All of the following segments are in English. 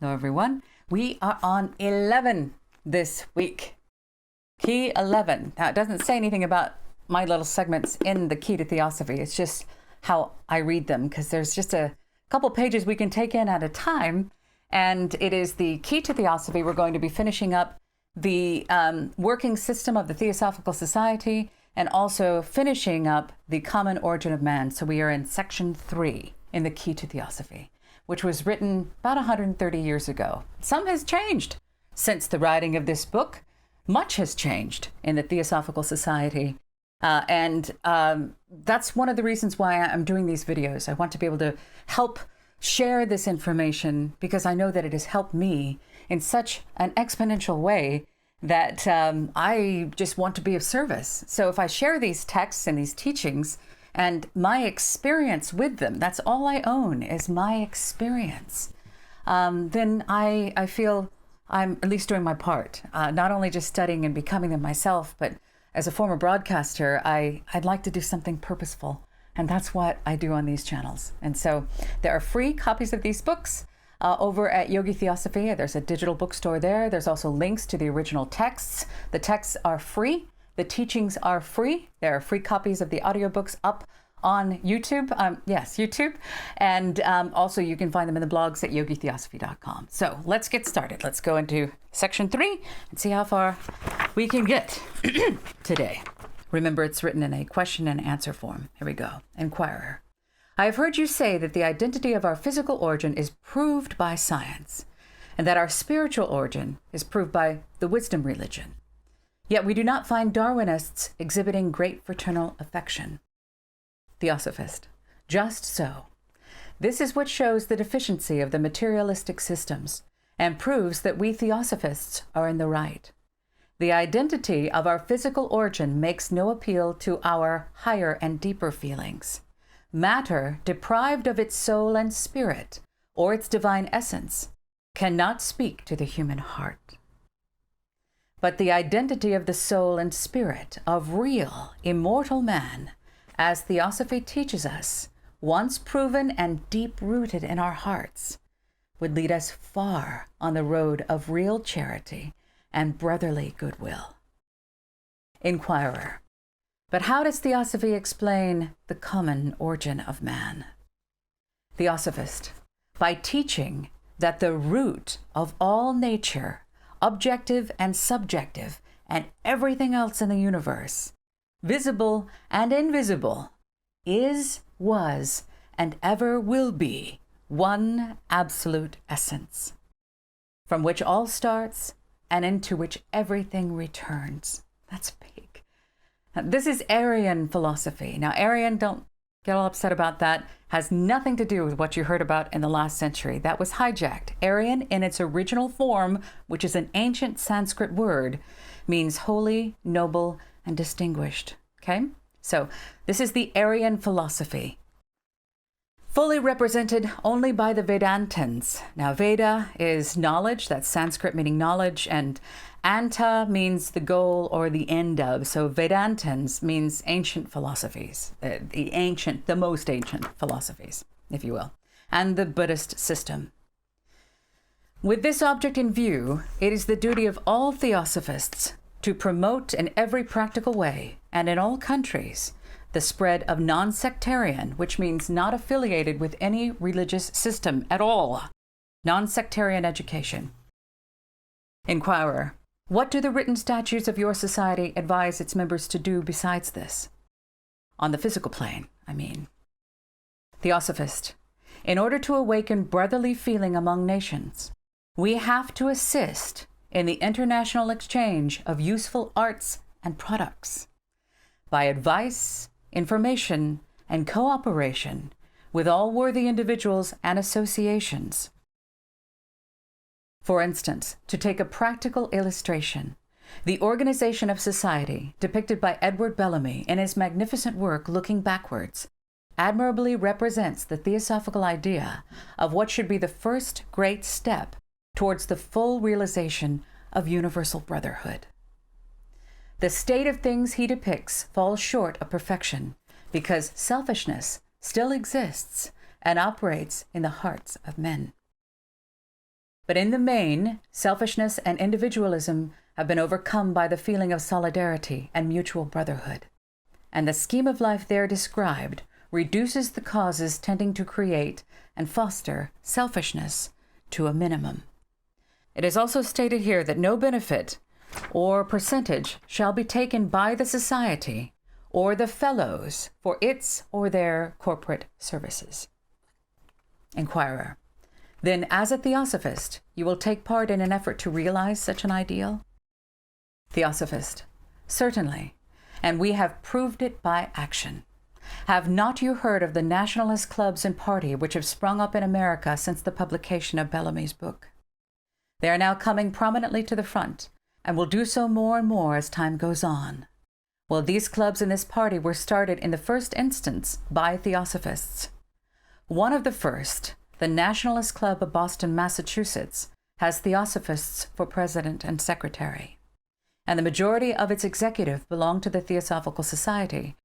Hello, everyone. We are on 11 this week. Key 11. Now, it doesn't say anything about my little segments in the Key to Theosophy. It's just how I read them, because there's just a couple pages we can take in at a time. And it is the Key to Theosophy. We're going to be finishing up the working system of the Theosophical Society and also finishing up the common origin of man. So we are in section 3 in the Key to Theosophy, which was written about 130 years ago. Some has changed since the writing of this book. Much has changed in the Theosophical Society. And that's one of the reasons why I'm doing these videos. I want to be able to help share this information because I know that it has helped me in such an exponential way that I just want to be of service. So if I share these texts and these teachings and my experience with them, that's all I own is my experience, then I feel I'm at least doing my part, not only just studying and becoming them myself, but as a former broadcaster, I'd like to do something purposeful. And that's what I do on these channels. And so there are free copies of these books over at Yogi Theosophy. There's a digital bookstore there. There's also links to the original texts. The texts are free. The teachings are free. There are free copies of the audiobooks up on YouTube. Yes, YouTube. And also you can find them in the blogs at yogitheosophy.com. So let's get started. Let's go into section 3 and see how far we can get today. Remember, it's written in a question and answer form. Here we go. Inquirer. I have heard you say that the identity of our physical origin is proved by science, and that our spiritual origin is proved by the wisdom religion. Yet we do not find Darwinists exhibiting great fraternal affection. Theosophist. Just so. This is what shows the deficiency of the materialistic systems, and proves that we Theosophists are in the right. The identity of our physical origin makes no appeal to our higher and deeper feelings. Matter, deprived of its soul and spirit, or its divine essence, cannot speak to the human heart. But the identity of the soul and spirit of real, immortal man, as Theosophy teaches us, once proven and deep-rooted in our hearts, would lead us far on the road of real charity and brotherly goodwill. Inquirer. But how does Theosophy explain the common origin of man? Theosophist. By teaching that the root of all nature, objective and subjective, and everything else in the universe, visible and invisible, is, was, and ever will be one absolute essence, from which all starts and into which everything returns. That's big. Now, this is Aryan philosophy. Now, Aryan, don't get all upset about that, has nothing to do with what you heard about in the last century. That was hijacked. Aryan, in its original form, which is an ancient Sanskrit word, means holy, noble, and distinguished. Okay? So this is the Aryan philosophy, fully represented only by the Vedantins. Now, Veda is knowledge, that's Sanskrit meaning knowledge, and Anta means the goal or the end of. So Vedantins means ancient philosophies, the most ancient philosophies, if you will, and the Buddhist system. With this object in view, it is the duty of all Theosophists to promote in every practical way and in all countries the spread of non-sectarian, which means not affiliated with any religious system at all, non-sectarian education. Inquirer. What do the written statutes of your society advise its members to do besides this? On the physical plane, I mean. Theosophist. In order to awaken brotherly feeling among nations, we have to assist in the international exchange of useful arts and products by advice, information, and cooperation with all worthy individuals and associations. For instance, to take a practical illustration, the organization of society, depicted by Edward Bellamy in his magnificent work Looking Backwards, admirably represents the theosophical idea of what should be the first great step towards the full realization of universal brotherhood. The state of things he depicts falls short of perfection because selfishness still exists and operates in the hearts of men. But in the main, selfishness and individualism have been overcome by the feeling of solidarity and mutual brotherhood. And the scheme of life there described reduces the causes tending to create and foster selfishness to a minimum. It is also stated here that no benefit or percentage shall be taken by the society or the fellows for its or their corporate services. Inquirer: then as a theosophist, you will take part in an effort to realize such an ideal? Theosophist: certainly, and we have proved it by action. Have not you heard of the nationalist clubs and party which have sprung up in America since the publication of Bellamy's book? They are now coming prominently to the front, and will do so more and more as time goes on. Well, these clubs and this party were started in the first instance by theosophists. One of the first, the Nationalist Club of Boston, Massachusetts, has theosophists for president and secretary, and the majority of its executive belong to the Theosophical Society.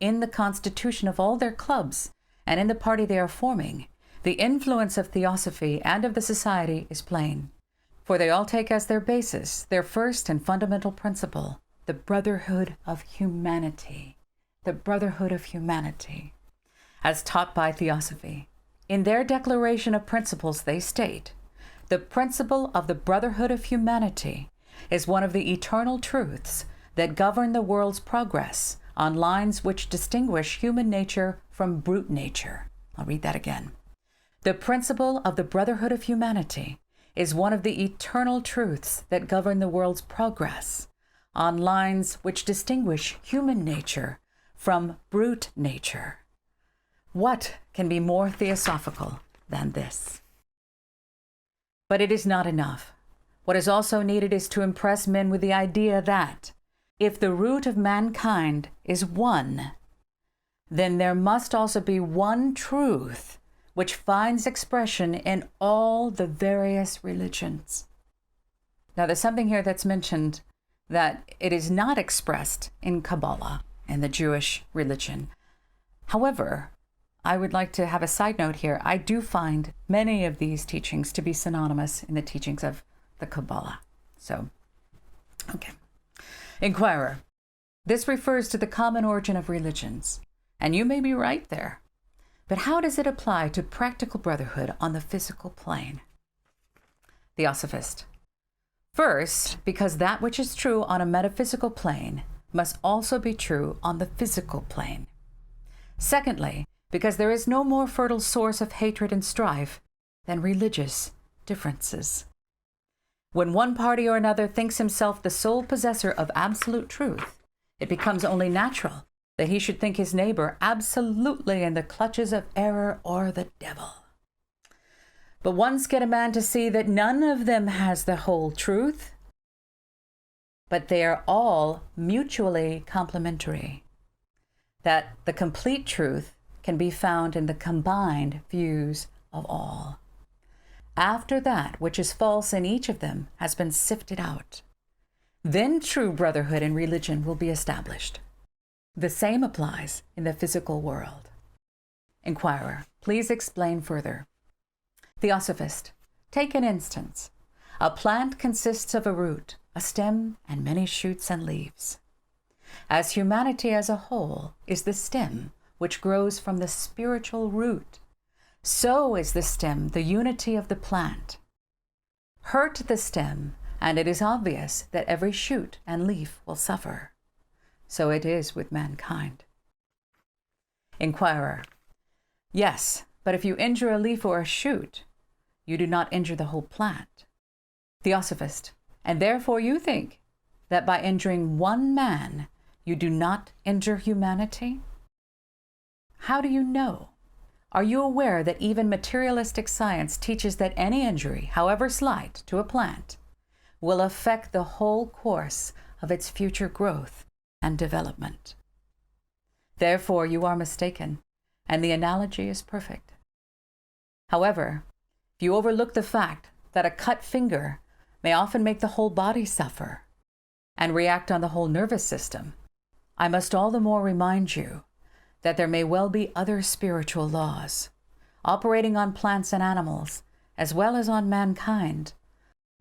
In the constitution of all their clubs and in the party they are forming, the influence of Theosophy and of the society is plain, for they all take as their basis their first and fundamental principle, the Brotherhood of Humanity. The Brotherhood of Humanity, as taught by Theosophy. In their declaration of principles, they state, the principle of the Brotherhood of Humanity is one of the eternal truths that govern the world's progress on lines which distinguish human nature from brute nature. I'll read that again. The principle of the Brotherhood of Humanity is one of the eternal truths that govern the world's progress on lines which distinguish human nature from brute nature. What can be more theosophical than this? But it is not enough. What is also needed is to impress men with the idea that if the root of mankind is one, then there must also be one truth which finds expression in all the various religions. Now, there's something here that's mentioned that it is not expressed in Kabbalah, in the Jewish religion. However, I would like to have a side note here. I do find many of these teachings to be synonymous in the teachings of the Kabbalah. So, okay. Inquirer: this refers to the common origin of religions, and you may be right there. But how does it apply to practical brotherhood on the physical plane? Theosophist: first, because that which is true on a metaphysical plane must also be true on the physical plane. Secondly, because there is no more fertile source of hatred and strife than religious differences. When one party or another thinks himself the sole possessor of absolute truth, it becomes only natural that he should think his neighbor absolutely in the clutches of error or the devil. But once get a man to see that none of them has the whole truth, but they are all mutually complementary, that the complete truth can be found in the combined views of all. After that which is false in each of them has been sifted out, then true brotherhood in religion will be established. The same applies in the physical world. Inquirer: please explain further. Theosophist: take an instance. A plant consists of a root, a stem, and many shoots and leaves. As humanity as a whole is the stem which grows from the spiritual root, so is the stem the unity of the plant. Hurt the stem, and it is obvious that every shoot and leaf will suffer. So it is with mankind. Inquirer: yes, but if you injure a leaf or a shoot, you do not injure the whole plant. Theosophist: and therefore you think that by injuring one man, you do not injure humanity? How do you know? Are you aware that even materialistic science teaches that any injury, however slight, to a plant will affect the whole course of its future growth and development? Therefore, you are mistaken, and the analogy is perfect. However, if you overlook the fact that a cut finger may often make the whole body suffer and react on the whole nervous system, I must all the more remind you that there may well be other spiritual laws operating on plants and animals as well as on mankind,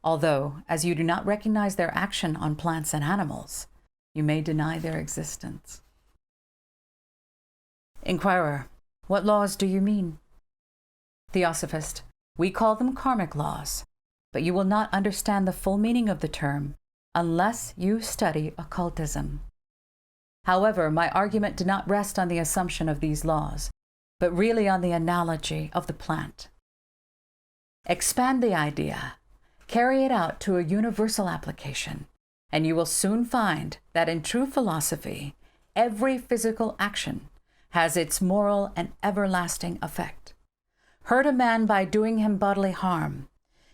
although, as you do not recognize their action on plants and animals, you may deny their existence. Inquirer, what laws do you mean? Theosophist, we call them karmic laws, but you will not understand the full meaning of the term unless you study occultism. However, my argument did not rest on the assumption of these laws, but really on the analogy of the plant. Expand the idea, carry it out to a universal application, and you will soon find that in true philosophy, every physical action has its moral and everlasting effect. Hurt a man by doing him bodily harm.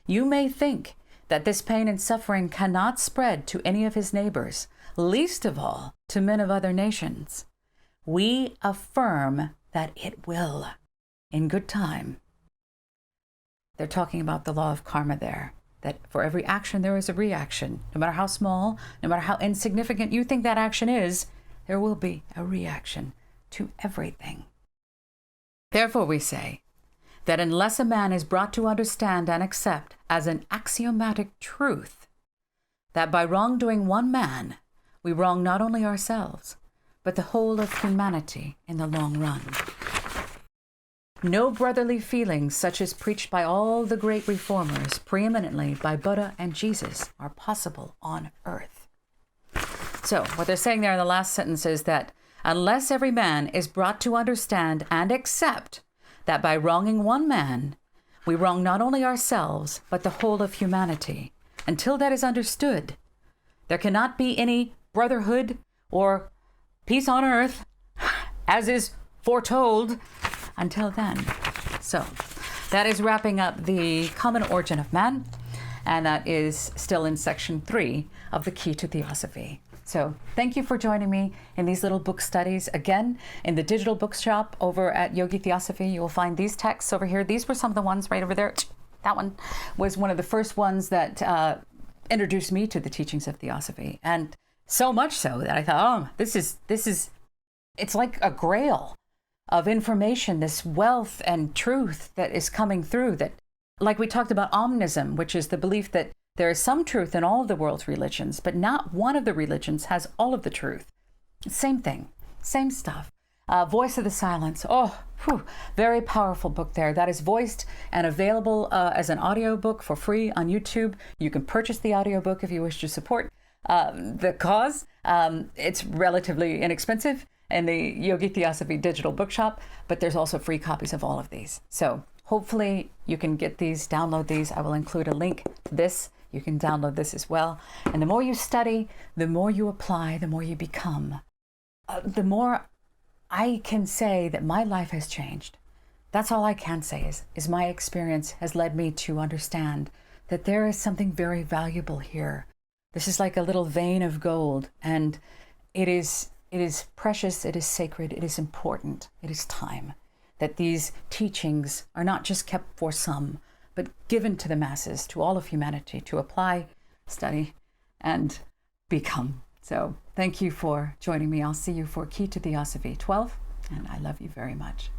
You may think that this pain and suffering cannot spread to any of his neighbors, least of all to men of other nations. We affirm that it will, in good time. They're talking about the law of karma there, that for every action there is a reaction. No matter how small, no matter how insignificant you think that action is, there will be a reaction to everything. Therefore we say that unless a man is brought to understand and accept as an axiomatic truth that by wrongdoing one man, we wrong not only ourselves, but the whole of humanity in the long run. No brotherly feelings such as preached by all the great reformers, preeminently by Buddha and Jesus, are possible on earth. So what they're saying there in the last sentence is that unless every man is brought to understand and accept that by wronging one man, we wrong not only ourselves, but the whole of humanity, until that is understood, there cannot be any brotherhood or peace on earth, as is foretold, until then. So that is wrapping up the common origin of man, and that is still in section 3 of the Key to Theosophy. So thank you for joining me in these little book studies. Again, in the digital bookshop over at Yogi Theosophy, you will find these texts over here. These were some of the ones right over there. That one was one of the first ones that introduced me to the teachings of Theosophy. And so much so that I thought, oh, this is, it's like a grail of information, this wealth and truth that is coming through that, like we talked about omnism, which is the belief that there is some truth in all of the world's religions, but not one of the religions has all of the truth. Same thing, same stuff. Voice of the Silence. Oh, very powerful book there. That is voiced and available as an audiobook for free on YouTube. You can purchase the audiobook if you wish to support the cause. It's relatively inexpensive in the Yogi Theosophy digital bookshop, but there's also free copies of all of these. So hopefully you can get these, download these. I will include a link to this. You can download this as well. And the more you study, the more you apply, the more you become. The more I can say that my life has changed. That's all I can say is my experience has led me to understand that there is something very valuable here. This is like a little vein of gold, and it is precious, it is sacred, it is important, it is time that these teachings are not just kept for some, but given to the masses, to all of humanity, to apply, study, and become. So thank you for joining me. I'll see you for Key to Theosophy 12, and I love you very much.